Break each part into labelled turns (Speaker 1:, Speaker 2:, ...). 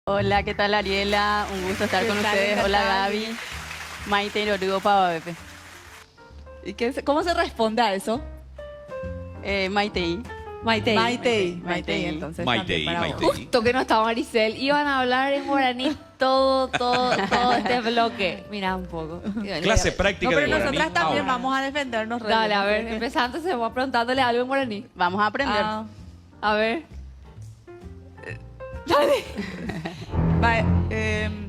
Speaker 1: Hola, ¿qué tal Ariela? Un gusto estar
Speaker 2: ¿Qué
Speaker 1: con
Speaker 2: tal?
Speaker 1: ustedes. Hola
Speaker 2: Encantada.
Speaker 1: Gaby. Maite y Rodrigo Pavabepe.
Speaker 2: ¿Cómo se responde a eso?
Speaker 1: Maite.
Speaker 2: Maitei.
Speaker 1: Maitei.
Speaker 2: Maitei, entonces
Speaker 3: Maitei,
Speaker 2: también para vos.
Speaker 3: Maitei.
Speaker 4: Justo que no estaba Maricel, iban a hablar en guaraní todo este bloque. Mira un poco.
Speaker 3: Clase práctica
Speaker 2: No, pero
Speaker 3: de guaraní.
Speaker 2: nosotras también
Speaker 3: Ahora.
Speaker 2: vamos a defendernos. re
Speaker 4: Dale,
Speaker 2: bien,
Speaker 4: a ver,
Speaker 2: porque-
Speaker 4: empezando se va preguntándole algo en guaraní.
Speaker 1: Vamos a aprender.
Speaker 2: Ah,
Speaker 4: A ver.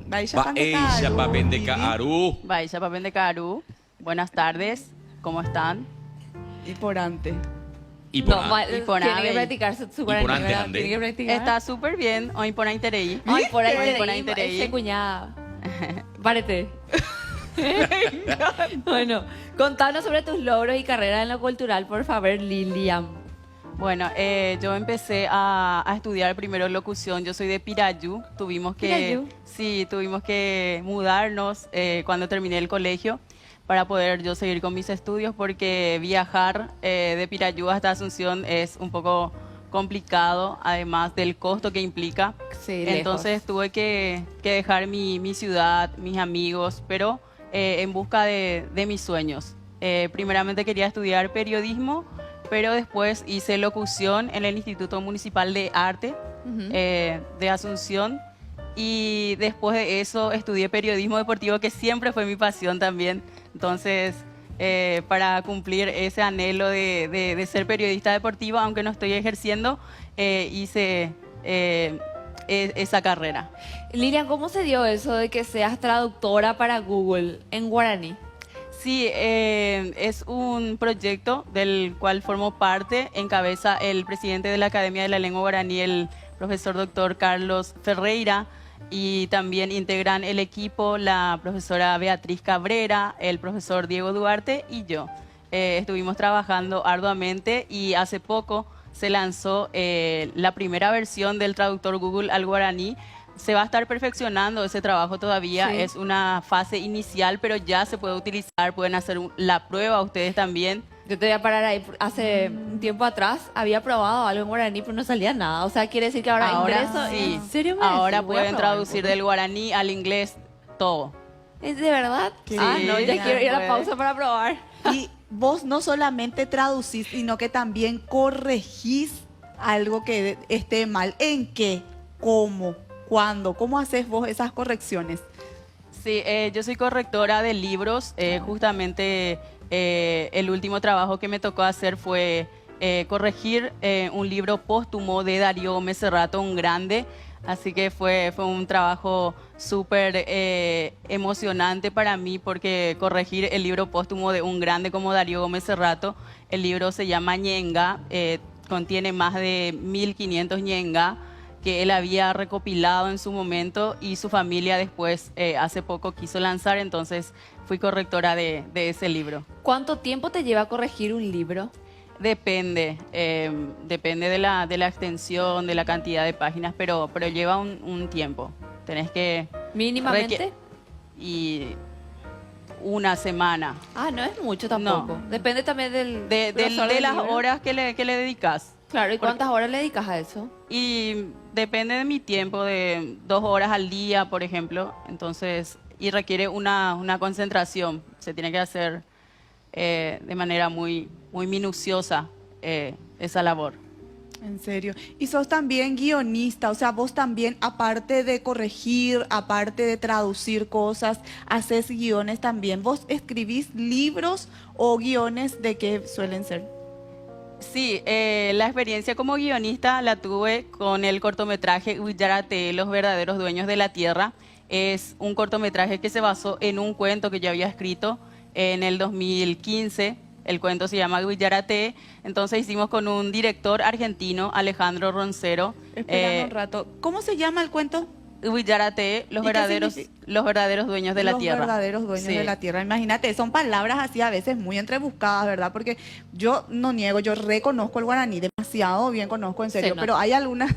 Speaker 2: Baisha
Speaker 3: Baeisha Papendeka Aru.
Speaker 1: Baisha Papende Caru. Buenas tardes. ¿Cómo están?
Speaker 2: Y por antes.
Speaker 3: Y por
Speaker 4: No,
Speaker 3: ahí.
Speaker 4: mal-
Speaker 1: Y por
Speaker 4: tiene
Speaker 1: ahí.
Speaker 4: que practicar su
Speaker 3: por
Speaker 4: guaraní,
Speaker 3: antes,
Speaker 4: ¿verdad?
Speaker 3: ande.
Speaker 4: Tiene que practicar.
Speaker 1: Está súper bien. Hoy por ahí tereí.
Speaker 4: Ay, por ahí
Speaker 1: Hoy por
Speaker 4: te
Speaker 1: ahí
Speaker 4: leí,
Speaker 1: tereí.
Speaker 4: ese cuñada. Párate. Bueno, contanos sobre tus logros y carrera en lo cultural, por favor, Lilian.
Speaker 1: Bueno, yo empecé a estudiar primero locución. Yo soy de Pirayú.
Speaker 4: Pirayú.
Speaker 1: Tuvimos que mudarnos cuando terminé el colegio para poder yo seguir con mis estudios porque viajar de Pirayú hasta Asunción es un poco complicado, además del costo que implica.
Speaker 4: Sí,
Speaker 1: Entonces tuve que dejar mi ciudad, mis amigos, pero en busca de mis sueños. Primeramente quería estudiar periodismo, pero después hice locución en el Instituto Municipal de Arte de Asunción. Y después de eso estudié periodismo deportivo, que siempre fue mi pasión también. Entonces, para cumplir ese anhelo de ser periodista deportivo, aunque no estoy ejerciendo, hice esa carrera.
Speaker 4: Lilian, ¿cómo se dio eso de que seas traductora para Google en guaraní?
Speaker 1: Sí, es un proyecto del cual formo parte, encabeza el presidente de la Academia de la Lengua Guaraní, el profesor doctor Carlos Ferreira, y también integran el equipo la profesora Beatriz Cabrera, el profesor Diego Duarte y yo. Estuvimos trabajando arduamente y hace poco se lanzó la primera versión del traductor Google al guaraní. Se va a estar perfeccionando ese trabajo todavía,
Speaker 4: Sí.
Speaker 1: es una fase inicial, pero ya se puede utilizar, pueden hacer la prueba ustedes también.
Speaker 4: Yo te voy a parar ahí. Hace un tiempo atrás había probado algo en guaraní, pero no salía nada. O sea, quiere decir que ahora ingreso.
Speaker 1: sí,
Speaker 4: ¿En serio? me
Speaker 1: ahora
Speaker 4: decís? Voy a
Speaker 1: pueden
Speaker 4: probar un
Speaker 1: traducir
Speaker 4: poco.
Speaker 1: del guaraní al inglés todo.
Speaker 4: ¿Es de verdad?
Speaker 2: Sí,
Speaker 4: Ah, no, ya
Speaker 1: ya
Speaker 4: quiero ir a la
Speaker 1: puede.
Speaker 4: pausa para probar.
Speaker 2: Y vos no solamente traducís, sino que también corregís algo que esté mal. ¿En qué? ¿Cómo? ¿Cuándo? ¿Cómo haces vos esas correcciones?
Speaker 1: Sí, yo soy correctora de libros. Justamente el último trabajo que me tocó hacer fue corregir un libro póstumo de Darío Gómez Serrato, un grande. Así que fue un trabajo súper emocionante para mí porque corregir el libro póstumo de un grande como Darío Gómez Serrato, el libro se llama Ñenga, contiene más de 1500 ñenga que él había recopilado en su momento y su familia después hace poco quiso lanzar, entonces fui correctora de ese libro.
Speaker 4: ¿Cuánto tiempo te lleva a corregir un libro?
Speaker 1: Depende de la extensión, de la cantidad de páginas, pero lleva un tiempo. Tenés que...
Speaker 4: ¿Mínimamente?
Speaker 1: Y una semana.
Speaker 4: Ah, no es mucho tampoco. Depende también del
Speaker 1: De
Speaker 4: grosor del
Speaker 1: las
Speaker 4: libro.
Speaker 1: horas que le dedicas.
Speaker 4: Claro, ¿y cuántas horas le dedicas a eso?
Speaker 1: Y depende de mi tiempo, de 2 horas al día, por ejemplo. Entonces, y requiere una concentración. Se tiene que hacer de manera muy minuciosa esa labor.
Speaker 2: En serio. Y sos también guionista, o sea, vos también, aparte de corregir, aparte de traducir cosas, haces guiones también. ¿Vos escribís libros o guiones de qué suelen ser?
Speaker 1: Sí, la experiencia como guionista la tuve con el cortometraje Huillarate, Los verdaderos dueños de la tierra. Es un cortometraje que se basó en un cuento que yo había escrito en el 2015. El cuento se llama Huillarate. Entonces hicimos con un director argentino, Alejandro Roncero.
Speaker 2: Espera un rato. ¿Cómo se llama el cuento?
Speaker 1: Huillarate,
Speaker 2: ¿Y qué significa?
Speaker 1: los verdaderos dueños de la tierra.
Speaker 2: Los verdaderos dueños
Speaker 1: Sí.
Speaker 2: de la tierra. Imagínate, son palabras así a veces muy entrebuscadas, ¿verdad? Porque yo no niego, yo reconozco el guaraní, demasiado bien conozco, en serio,
Speaker 4: Se
Speaker 2: pero
Speaker 4: nota.
Speaker 2: hay algunas...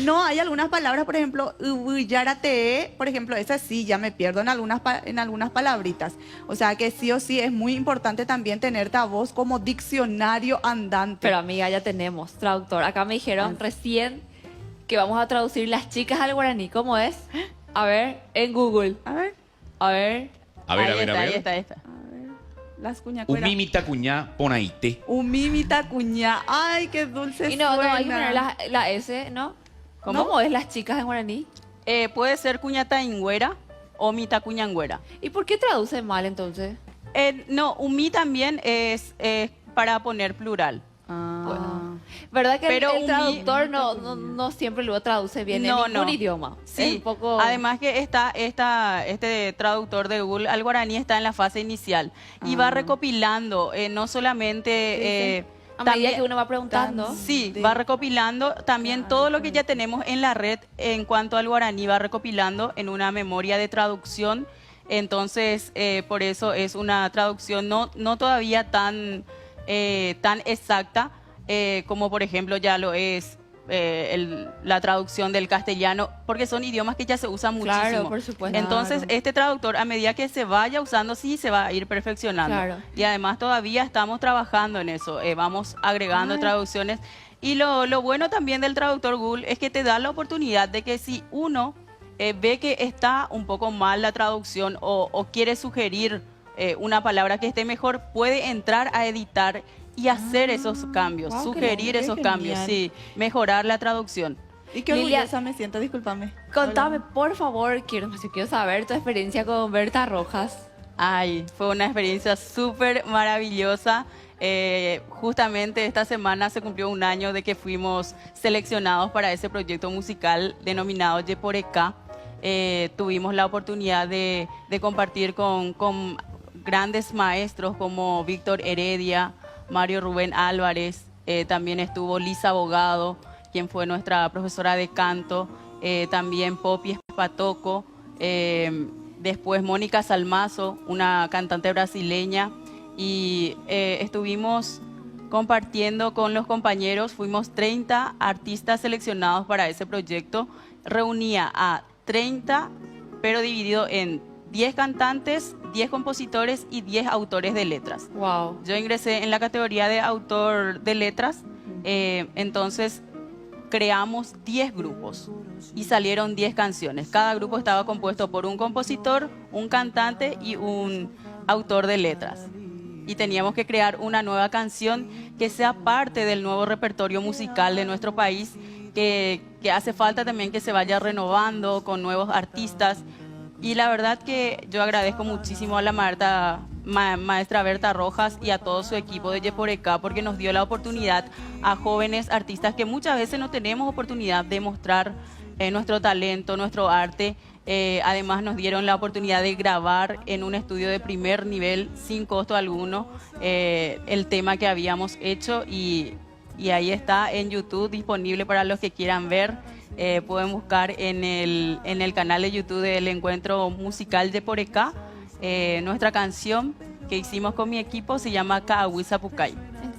Speaker 2: No, hay algunas palabras, por ejemplo, Uyarate, por ejemplo, esa sí, ya me pierdo en algunas palabritas. O sea que sí o sí es muy importante también tenerte a vos como diccionario andante.
Speaker 4: Pero amiga, ya tenemos traductor. Acá me dijeron recién que vamos a traducir las chicas al guaraní. ¿Cómo es? A ver, en Google.
Speaker 2: A ver,
Speaker 4: A ver.
Speaker 3: A ver,
Speaker 1: Ahí
Speaker 3: a ver,
Speaker 1: está,
Speaker 3: a
Speaker 1: ahí
Speaker 3: ver.
Speaker 1: está, ahí está.
Speaker 2: las cuñacueras.
Speaker 3: Umimita cuñá, ponaite.
Speaker 2: Umimita cuña. Ay, qué dulce
Speaker 4: Y no, no, hay que
Speaker 2: suena.
Speaker 4: poner la S, ¿no?
Speaker 1: ¿Cómo?
Speaker 4: ¿Cómo es las chicas en guaraní?
Speaker 1: Puede ser cuñataingüera o mitacuñangüera.
Speaker 4: ¿Y por qué traduce mal entonces?
Speaker 1: No, umi también es para poner plural.
Speaker 2: Ah.
Speaker 4: ¿Verdad que
Speaker 1: Pero
Speaker 4: el
Speaker 1: un
Speaker 4: traductor no siempre lo traduce bien en ningún idioma?
Speaker 1: Sí,
Speaker 4: Es un poco...
Speaker 1: además que este traductor de Google al guaraní está en la fase inicial y va recopilando, no solamente...
Speaker 4: a medida
Speaker 1: también-
Speaker 4: que uno va preguntando.
Speaker 1: Sí, va recopilando también todo lo que ya tenemos en la red en cuanto al guaraní, va recopilando en una memoria de traducción. Entonces, por eso es una traducción no todavía tan exacta como, por ejemplo, ya lo es la traducción del castellano, porque son idiomas que ya se usan muchísimo.
Speaker 4: Claro, por supuesto.
Speaker 1: Entonces,
Speaker 2: Claro.
Speaker 1: este traductor, a medida que se vaya usando, sí se va a ir perfeccionando.
Speaker 4: Claro.
Speaker 1: Y además todavía estamos trabajando en eso, vamos agregando
Speaker 2: Ay.
Speaker 1: traducciones. Y lo bueno también del traductor Google es que te da la oportunidad de que si uno ve que está un poco mal la traducción o quiere sugerir una palabra que esté mejor, puede entrar a editar y hacer esos cambios,
Speaker 2: Guau, qué
Speaker 1: sugerir
Speaker 2: qué
Speaker 1: esos
Speaker 2: genial.
Speaker 1: cambios, sí, mejorar la traducción.
Speaker 2: Y qué
Speaker 4: Lilia-
Speaker 2: orgullosa me siento, discúlpame.
Speaker 4: Contame, por favor, quiero saber tu experiencia con Berta Rojas.
Speaker 1: Ay, fue una experiencia súper maravillosa. Justamente esta semana se cumplió un año de que fuimos seleccionados para ese proyecto musical denominado Yeporeca. Tuvimos la oportunidad de compartir con grandes maestros como Víctor Heredia, Mario Rubén Álvarez, también estuvo Lisa Abogado, quien fue nuestra profesora de canto, también Poppy Espatoco, después Mónica Salmazo, una cantante brasileña, y estuvimos compartiendo con los compañeros, fuimos 30 artistas seleccionados para ese proyecto, reunía a 30, pero dividido en 10 cantantes, 10 compositores y 10 autores de letras.
Speaker 4: Wow.
Speaker 1: Yo ingresé en la categoría de autor de letras, entonces creamos 10 grupos y salieron 10 canciones. Cada grupo estaba compuesto por un compositor, un cantante y un autor de letras. Y teníamos que crear una nueva canción que sea parte del nuevo repertorio musical de nuestro país, que hace falta también que se vaya renovando con nuevos artistas. Y la verdad que yo agradezco muchísimo a la maestra Berta Rojas y a todo su equipo de Yeporeca porque nos dio la oportunidad a jóvenes artistas que muchas veces no tenemos oportunidad de mostrar nuestro talento, nuestro arte. Además nos dieron la oportunidad de grabar en un estudio de primer nivel sin costo alguno el tema que habíamos hecho y ahí está en YouTube disponible para los que quieran ver. Pueden buscar en el canal de YouTube del Encuentro Musical de Porecá. Nuestra canción que hicimos con mi equipo se llama Kaahuisa Pucay,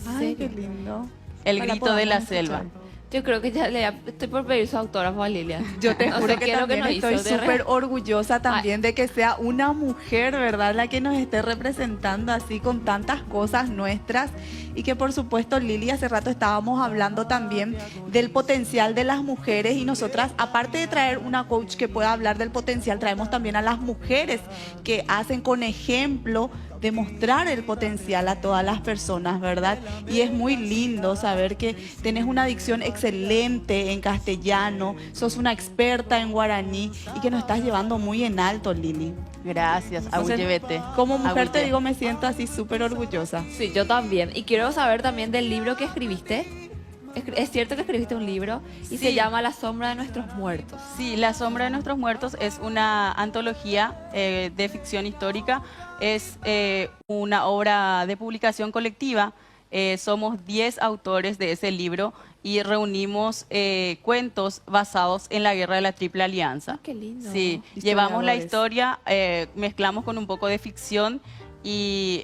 Speaker 2: Ay, qué lindo.
Speaker 1: el
Speaker 2: Ojalá
Speaker 1: grito de la
Speaker 2: podamos
Speaker 1: selva.
Speaker 2: escuchar.
Speaker 4: Yo creo que ya estoy por pedir su autógrafo a Lilian.
Speaker 2: Yo te
Speaker 4: No
Speaker 2: juro
Speaker 4: sé
Speaker 2: que
Speaker 4: qué es lo
Speaker 2: también
Speaker 4: nos
Speaker 2: estoy
Speaker 4: hizo, de
Speaker 2: súper orgullosa también de que sea una mujer, ¿verdad? La que nos esté representando así con tantas cosas nuestras. Y que por supuesto, Lili, hace rato estábamos hablando también del potencial de las mujeres y nosotras, aparte de traer una coach que pueda hablar del potencial, traemos también a las mujeres que hacen con ejemplo demostrar el potencial a todas las personas, ¿verdad? Y es muy lindo saber que tenés una dicción excelente en castellano, sos una experta en guaraní y que nos estás llevando muy en alto, Lili.
Speaker 1: Gracias,
Speaker 2: Entonces,
Speaker 1: Agüeyevete.
Speaker 2: como mujer te
Speaker 1: Agüeye.
Speaker 2: digo, me siento así súper orgullosa.
Speaker 4: Sí, yo también. Y quiero saber también del libro que escribiste. Es cierto que escribiste un libro y se
Speaker 1: Sí.
Speaker 4: llama La sombra de nuestros muertos.
Speaker 1: Sí, La sombra de nuestros muertos es una antología de ficción histórica, es una obra de publicación colectiva. Somos 10 autores de ese libro y reunimos cuentos basados en la Guerra de la Triple Alianza.
Speaker 4: Qué lindo.
Speaker 1: Sí, llevamos la
Speaker 2: Historiadores.
Speaker 1: historia, mezclamos con un poco de ficción y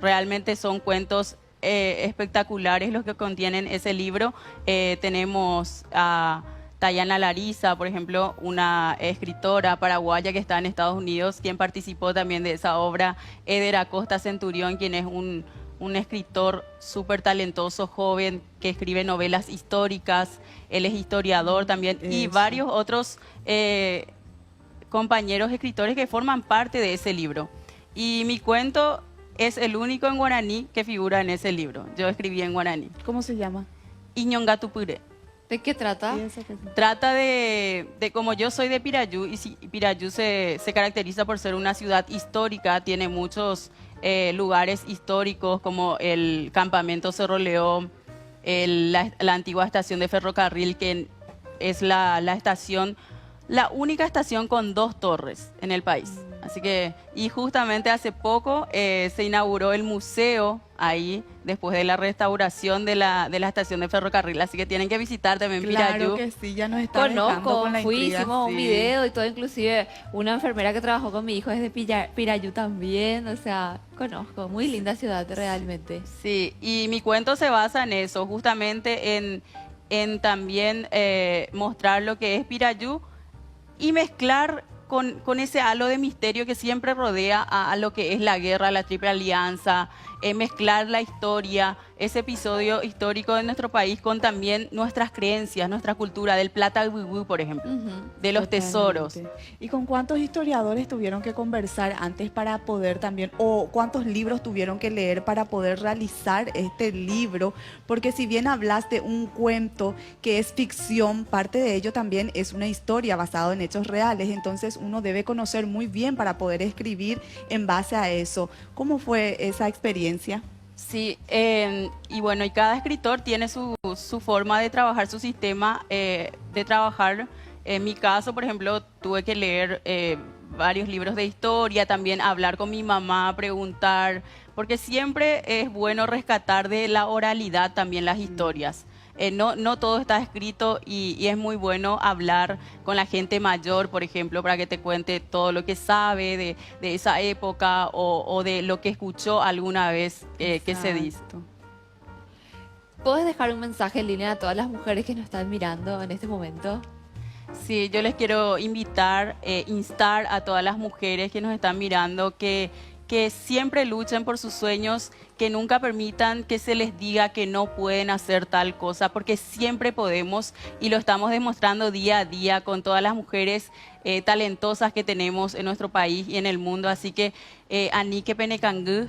Speaker 1: realmente son cuentos espectaculares los que contienen ese libro. Tenemos a Tayana Lariza, por ejemplo, una escritora paraguaya que está en Estados Unidos, quien participó también de esa obra. Eder Acosta Centurión, quien es un un escritor súper talentoso, joven, que escribe novelas históricas. Él es historiador también. Y
Speaker 2: Eso.
Speaker 1: varios otros compañeros escritores que forman parte de ese libro. Y mi cuento es el único en guaraní que figura en ese libro. Yo escribí en guaraní.
Speaker 2: ¿Cómo se llama?
Speaker 1: Iñongatupure.
Speaker 4: ¿De qué trata?
Speaker 2: ¿Y eso qué es?
Speaker 1: Trata de como yo soy de Pirayú, y Pirayú se caracteriza por ser una ciudad histórica, tiene muchos lugares históricos como el campamento Cerro León, la antigua estación de ferrocarril, que es la estación, la única estación con 2 torres en el país. Así que, y justamente hace poco se inauguró el museo ahí, después de la restauración de la estación de ferrocarril. Así que tienen que visitar también
Speaker 2: Claro
Speaker 1: Pirayú.
Speaker 2: que sí, ya nos está dejando
Speaker 4: Conozco,
Speaker 2: con la
Speaker 4: fui,
Speaker 2: intriga.
Speaker 4: hicimos un
Speaker 2: Sí.
Speaker 4: video y todo, inclusive una enfermera que trabajó con mi hijo es de Pirayú también, o sea, conozco, muy linda ciudad realmente.
Speaker 1: Sí, y mi cuento se basa en eso, justamente en también mostrar lo que es Pirayú y mezclar con ese halo de misterio que siempre rodea a lo que es la guerra, la Triple Alianza, mezclar la historia, ese episodio histórico de nuestro país con también nuestras creencias, nuestra cultura, del plata huibú, por ejemplo, de los tesoros.
Speaker 2: Totalmente. ¿Y con cuántos historiadores tuvieron que conversar antes para poder también, o cuántos libros tuvieron que leer para poder realizar este libro? Porque si bien hablas de un cuento que es ficción, parte de ello también es una historia basada en hechos reales, entonces uno debe conocer muy bien para poder escribir en base a eso. ¿Cómo fue esa experiencia?
Speaker 1: Sí, y bueno, y cada escritor tiene su forma de trabajar, su sistema de trabajar. En mi caso, por ejemplo, tuve que leer varios libros de historia, también hablar con mi mamá, preguntar, porque siempre es bueno rescatar de la oralidad también las historias. No todo está escrito y es muy bueno hablar con la gente mayor, por ejemplo, para que te cuente todo lo que sabe de esa época o de lo que escuchó alguna vez que se dice.
Speaker 2: Exacto.
Speaker 4: ¿Puedes dejar un mensaje en línea a todas las mujeres que nos están mirando en este momento?
Speaker 1: Sí, yo les quiero invitar, instar a todas las mujeres que nos están mirando que siempre luchen por sus sueños, que nunca permitan que se les diga que no pueden hacer tal cosa, porque siempre podemos y lo estamos demostrando día a día con todas las mujeres talentosas que tenemos en nuestro país y en el mundo. Así que Anike Penecangu,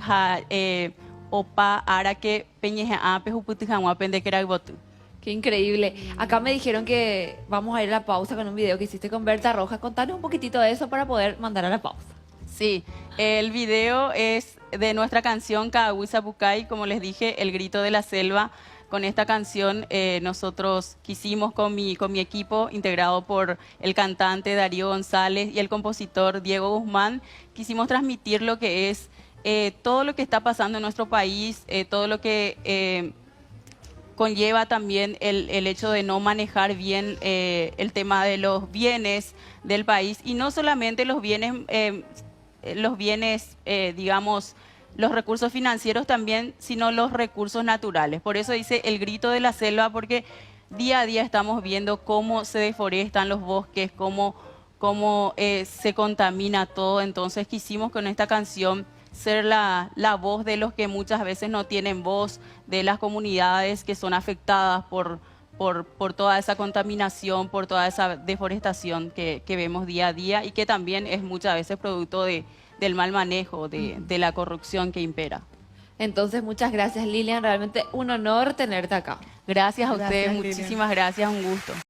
Speaker 1: Opa Araque Peñeja Pejuputujanua Pendequerabotu.
Speaker 4: Qué increíble. Acá me dijeron que vamos a ir a la pausa con un video que hiciste con Berta Rojas. Contanos un poquitito de eso para poder mandar a la pausa.
Speaker 1: Sí, el video es de nuestra canción Kaawisa Pucay, como les dije, El Grito de la Selva. Con esta canción nosotros quisimos con mi equipo, integrado por el cantante Darío González y el compositor Diego Guzmán, quisimos transmitir lo que es todo lo que está pasando en nuestro país, todo lo que conlleva también el hecho de no manejar bien el tema de los bienes del país, y no solamente los bienes, digamos, los recursos financieros también, sino los recursos naturales. Por eso dice El Grito de la Selva, porque día a día estamos viendo cómo se deforestan los bosques, cómo se contamina todo. Entonces quisimos con esta canción ser la voz de los que muchas veces no tienen voz, de las comunidades que son afectadas por toda esa contaminación, por toda esa deforestación que vemos día a día y que también es muchas veces producto del mal manejo, de la corrupción que impera.
Speaker 4: Entonces, muchas gracias, Lilian. Realmente un honor tenerte acá.
Speaker 1: Gracias a ustedes,
Speaker 2: Gracias, Lilian.
Speaker 1: muchísimas gracias, un gusto.